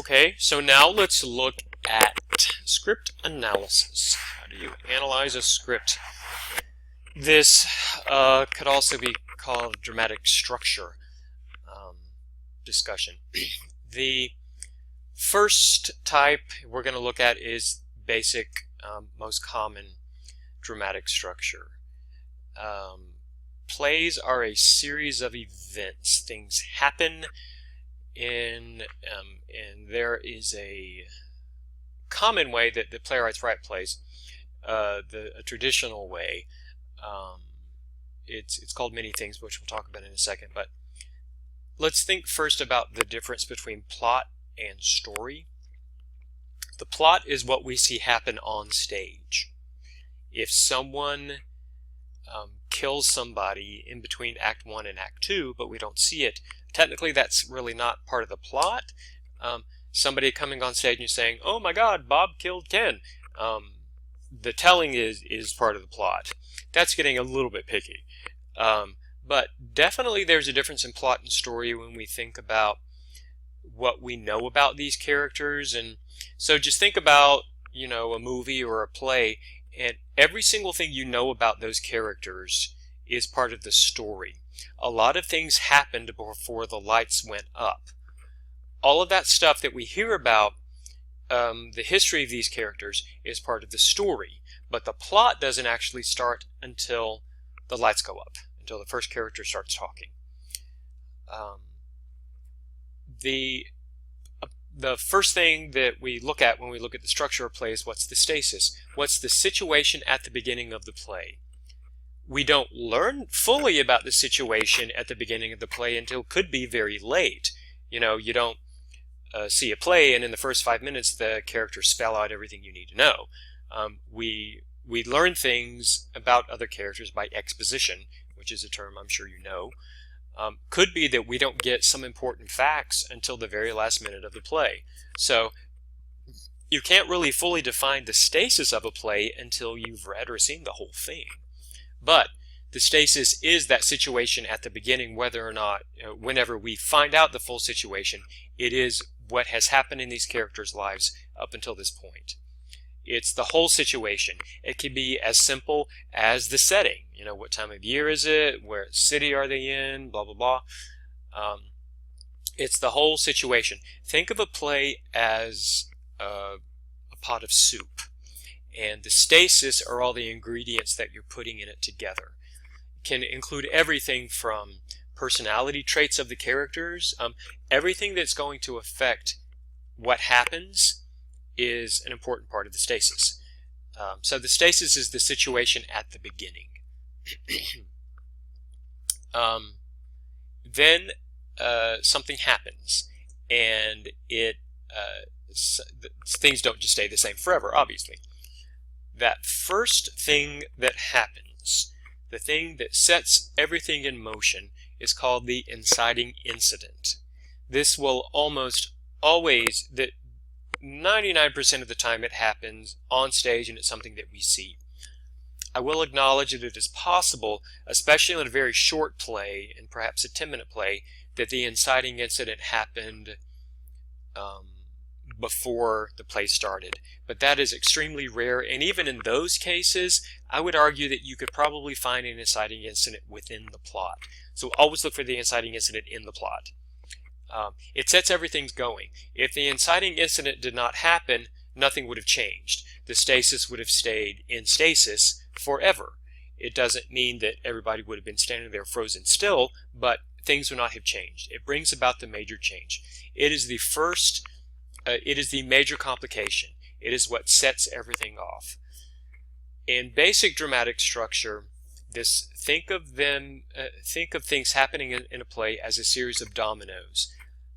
Okay, so now let's look at script analysis. How do you analyze a script? This could also be called dramatic structure discussion. The first type we're going to look at is basic, most common dramatic structure. Plays are a series of events. Things happen and there is a common way that the playwrights write plays, a traditional way. It's called many things, which we'll talk about in a second, but let's think first about the difference between plot and story. The plot is what we see happen on stage. If someone kills somebody in between Act 1 and Act 2, but we don't see it, technically that's really not part of the plot. Somebody coming on stage and saying, "Oh my God, Bob killed Ken." The telling is part of the plot. That's getting a little bit picky. But definitely there's a difference in plot and story when we think about what we know about these characters. And so just think about, a movie or a play, and every single thing you know about those characters is part of the story. A lot of things happened before the lights went up. All of that stuff that we hear about, the history of these characters, is part of the story. But the plot doesn't actually start until the lights go up, until the first character starts talking. The first thing that we look at when we look at the structure of play is what's the stasis? What's the situation at the beginning of the play? We don't learn fully about the situation at the beginning of the play until it could be very late. You don't see a play and in the first 5 minutes the characters spell out everything you need to know. We learn things about other characters by exposition, which is a term I'm sure you know. Could be that we don't get some important facts until the very last minute of the play. So you can't really fully define the stasis of a play until you've read or seen the whole thing. But the stasis is that situation at the beginning, whether or not, whenever we find out the full situation, it is what has happened in these characters' lives up until this point. It's the whole situation. It can be as simple as the setting. What time of year is it? Where city are they in? Blah, blah, blah. It's the whole situation. Think of a play as a pot of soup. And the stasis are all the ingredients that you're putting in it together. It can include everything from personality traits of the characters. Everything that's going to affect what happens is an important part of the stasis. So the stasis is the situation at the beginning. Then something happens, and things don't just stay the same forever, obviously. That first thing that happens, the thing that sets everything in motion, is called the inciting incident. This will almost always, 99% of the time it happens on stage, and it's something that we see. I will acknowledge that it is possible, especially in a very short play, and perhaps a 10-minute play, that the inciting incident happened before the play started. But that is extremely rare, and even in those cases, I would argue that you could probably find an inciting incident within the plot. So always look for the inciting incident in the plot. It sets everything going. If the inciting incident did not happen, nothing would have changed. The stasis would have stayed in stasis forever. It doesn't mean that everybody would have been standing there frozen still, but things would not have changed. It brings about the major change. It is the first, it is the major complication. It is what sets everything off. In basic dramatic structure, think of things happening in a play as a series of dominoes.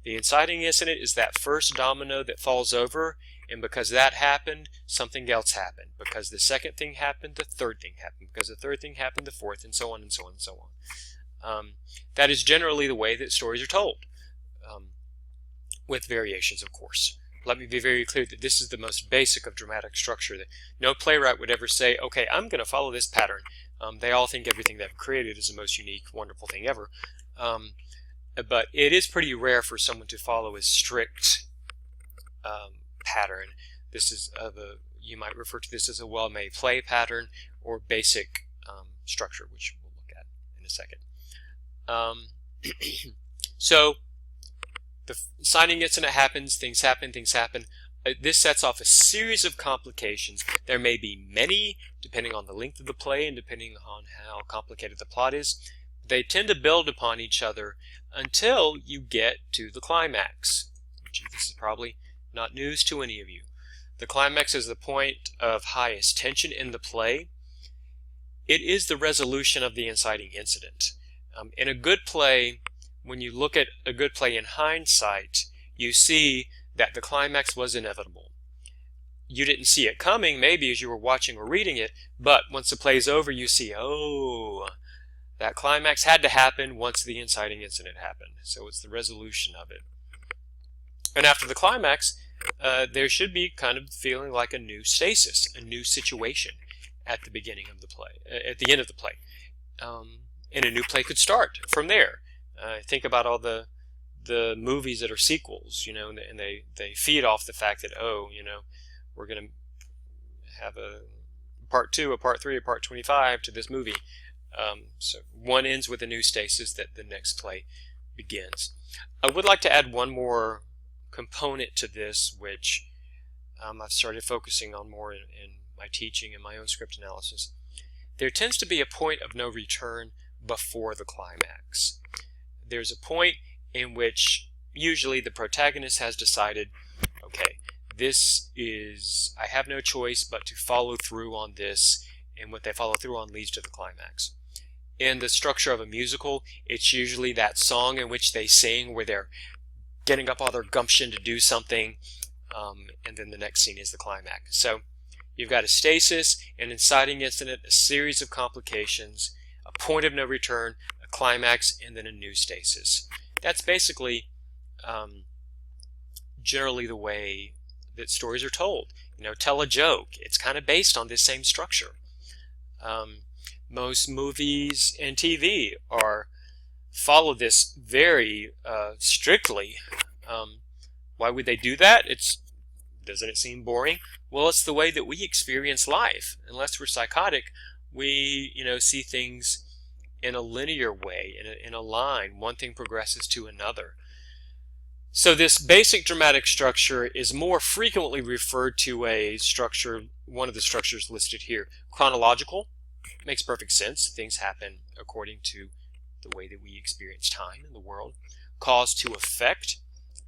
The inciting incident is that first domino that falls over, and because that happened, something else happened. Because the second thing happened, the third thing happened. Because the third thing happened, the fourth, and so on and so on and so on. That is generally the way that stories are told, with variations, of course. Let me be very clear that this is the most basic of dramatic structure. That no playwright would ever say, okay, I'm going to follow this pattern. They all think everything they've created is the most unique, wonderful thing ever. But it is pretty rare for someone to follow a strict pattern. This is you might refer to this as a well-made play pattern or basic structure, which we'll look at in a second. So the inciting incident happens, things happen. This sets off a series of complications. There may be many, depending on the length of the play and depending on how complicated the plot is. They tend to build upon each other until you get to the climax. This is probably not news to any of you. The climax is the point of highest tension in the play. It is the resolution of the inciting incident. In a good play, when you look at a good play in hindsight, you see that the climax was inevitable. You didn't see it coming, maybe, as you were watching or reading it, but once the play's over, you see, oh, that climax had to happen once the inciting incident happened. So it's the resolution of it. And after the climax, there should be kind of feeling like a new stasis, a new situation at the beginning of the play, at the end of the play. And a new play could start from there. Think about all the movies that are sequels, you know, and they feed off the fact that, oh, you know, we're going to have a part 2, a part 3, a part 25 to this movie. So one ends with a new stasis that the next play begins. I would like to add one more component to this, which I've started focusing on more in my teaching and my own script analysis. There tends to be a point of no return before the climax. There's a point in which usually the protagonist has decided, okay, I have no choice but to follow through on this, and what they follow through on leads to the climax. In the structure of a musical, it's usually that song in which they sing where they're getting up all their gumption to do something, and then the next scene is the climax. So you've got a stasis, an inciting incident, a series of complications, a point of no return, a climax, and then a new stasis. That's basically generally the way that stories are told. You know, tell a joke. It's kind of based on this same structure. Most movies and TV follow this very strictly. Why would they do that? Doesn't it seem boring? Well, it's the way that we experience life. Unless we're psychotic, we see things in a linear way, in a line. One thing progresses to another. So this basic dramatic structure is more frequently referred to a structure, one of the structures listed here. Chronological makes perfect sense. Things happen according to the way that we experience time in the world. Cause to effect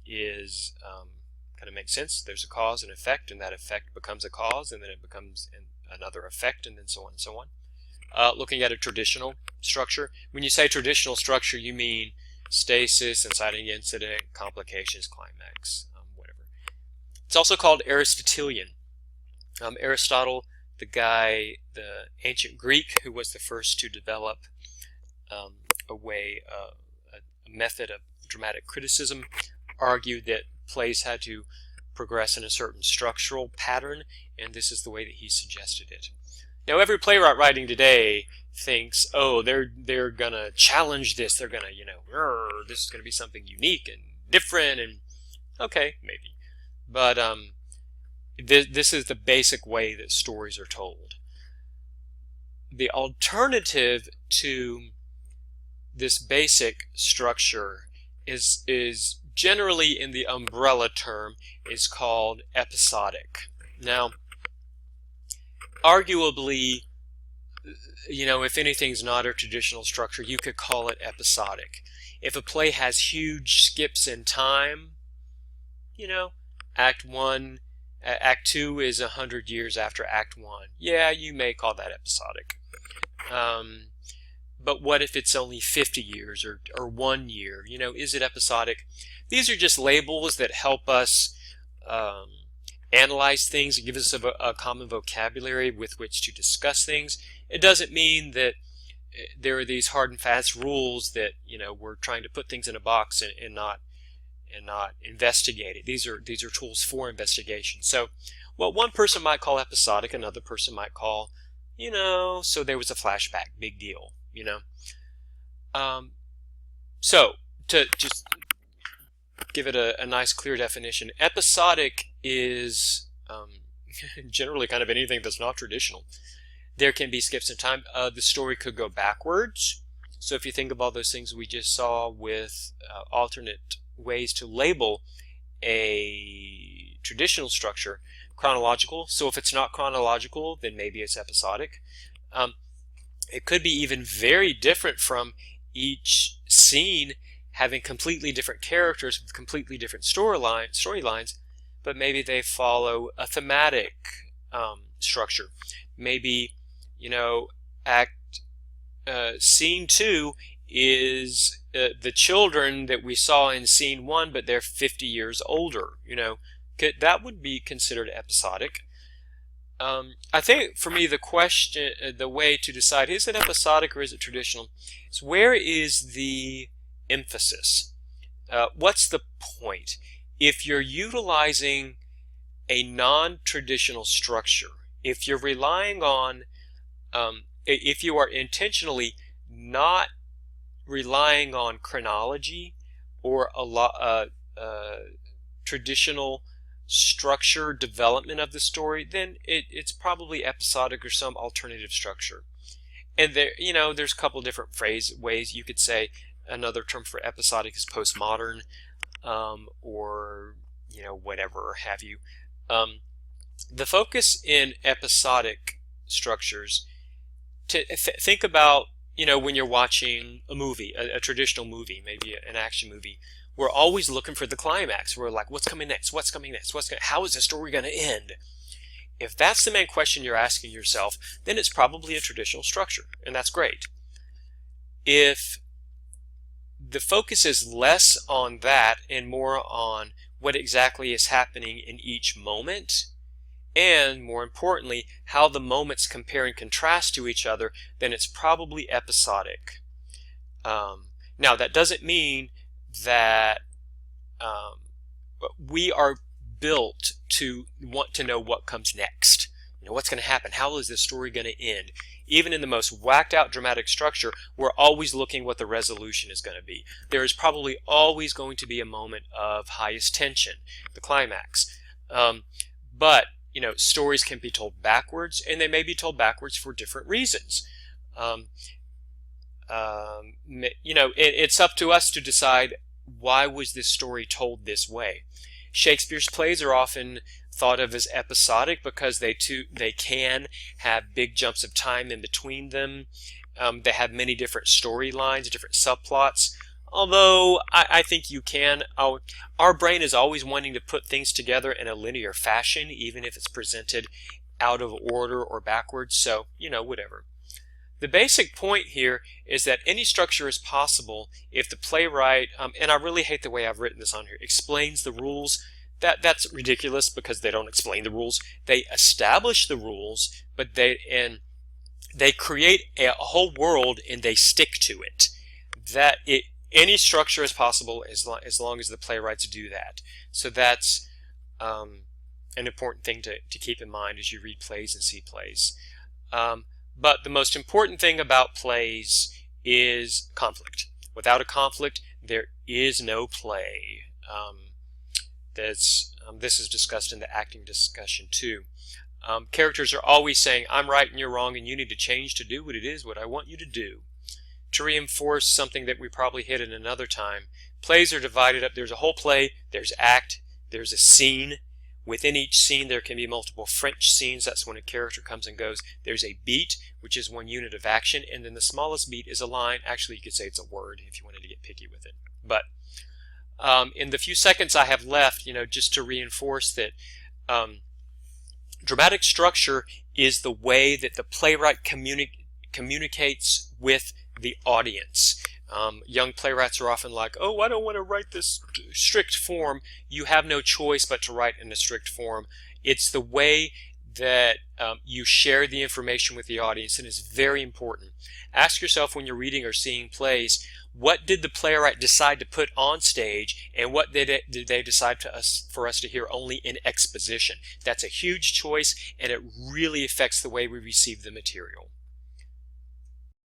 is kind of makes sense. There's a cause and effect, and that effect becomes a cause, and then it becomes another effect, and then so on and so on. Looking at a traditional structure. When you say traditional structure, you mean stasis, inciting incident, complications, climax, whatever. It's also called Aristotelian. Aristotle, the ancient Greek who was the first to develop a method of dramatic criticism, argued that plays had to progress in a certain structural pattern, and this is the way that he suggested it. Now, every playwright writing today thinks, oh, they're gonna challenge this. They're gonna, this is gonna be something unique and different, and okay, maybe, but this is the basic way that stories are told. The alternative to this basic structure is generally, in the umbrella term, is called episodic. Now, arguably, if anything's not a traditional structure, you could call it episodic. If a play has huge skips in time, Act 1, Act 2 is 100 years after Act 1. Yeah, you may call that episodic. But what if it's only 50 years or 1 year? Is it episodic? These are just labels that help us analyze things and give us a common vocabulary with which to discuss things. It doesn't mean that there are these hard and fast rules that we're trying to put things in a box and not investigate it. These are tools for investigation. So what one person might call episodic, another person might call, so there was a flashback, big deal. So to just give it a nice clear definition. Episodic is generally kind of anything that's not traditional. There can be skips in time. The story could go backwards. So if you think of all those things we just saw with alternate ways to label a traditional structure, chronological. So if it's not chronological, then maybe it's episodic. It could be even very different from each scene having completely different characters with completely different storylines, but maybe they follow a thematic structure. Maybe, you know, scene 2 is the children that we saw in scene 1, but they're 50 years older. You know, that would be considered episodic. I think for me the way to decide, is it episodic or is it traditional, is where is the emphasis? What's the point? If you're utilizing a non-traditional structure, if you're relying on, if you are intentionally not relying on chronology or traditional structure development of the story, then it's probably episodic or some alternative structure. And there, you know, there's a couple different ways you could say. Another term for episodic is postmodern, or, you know, whatever have you. The focus in episodic structures, to think about, you know, when you're watching a movie, a traditional movie, maybe an action movie, we're always looking for the climax. We're like, what's coming next? What's coming next? How is the story going to end? If that's the main question you're asking yourself, then it's probably a traditional structure, and that's great. If the focus is less on that and more on what exactly is happening in each moment, and more importantly, how the moments compare and contrast to each other, then it's probably episodic. Now, that doesn't mean that we are built to want to know what comes next. You know, what's going to happen? How is this story going to end? Even in the most whacked out dramatic structure, we're always looking what the resolution is going to be. There is probably always going to be a moment of highest tension, the climax. But, you know, stories can be told backwards, and they may be told backwards for different reasons. You know, it's up to us to decide, why was this story told this way? Shakespeare's plays are often thought of as episodic because they can have big jumps of time in between them. They have many different storylines, different subplots. Although I think you can. Our brain is always wanting to put things together in a linear fashion, even if it's presented out of order or backwards. So, you know, whatever. The basic point here is that any structure is possible if the playwright, and I really hate the way I've written this on here, explains the rules. That's ridiculous because they don't explain the rules. They establish the rules, but they create a whole world and they stick to it. Any structure is possible as long as the playwrights do that. So that's an important thing to keep in mind as you read plays and see plays. But the most important thing about plays is conflict. Without a conflict, there is no play. This is discussed in the acting discussion too. Characters are always saying, I'm right and you're wrong, and you need to change to do what I want you to do. To reinforce something that we probably hit in another time, plays are divided up. There's a whole play, there's act, there's a scene. Within each scene, there can be multiple French scenes. That's when a character comes and goes. There's a beat, which is one unit of action, and then the smallest beat is a line. Actually, you could say it's a word if you wanted to get picky with it. But in the few seconds I have left, you know, just to reinforce that dramatic structure is the way that the playwright communicates with the audience. Young playwrights are often like, oh, I don't want to write this strict form. You have no choice but to write in a strict form. It's the way that you share the information with the audience, and it's very important. Ask yourself when you're reading or seeing plays, what did the playwright decide to put on stage, and what did they decide for us to hear only in exposition? That's a huge choice, and it really affects the way we receive the material.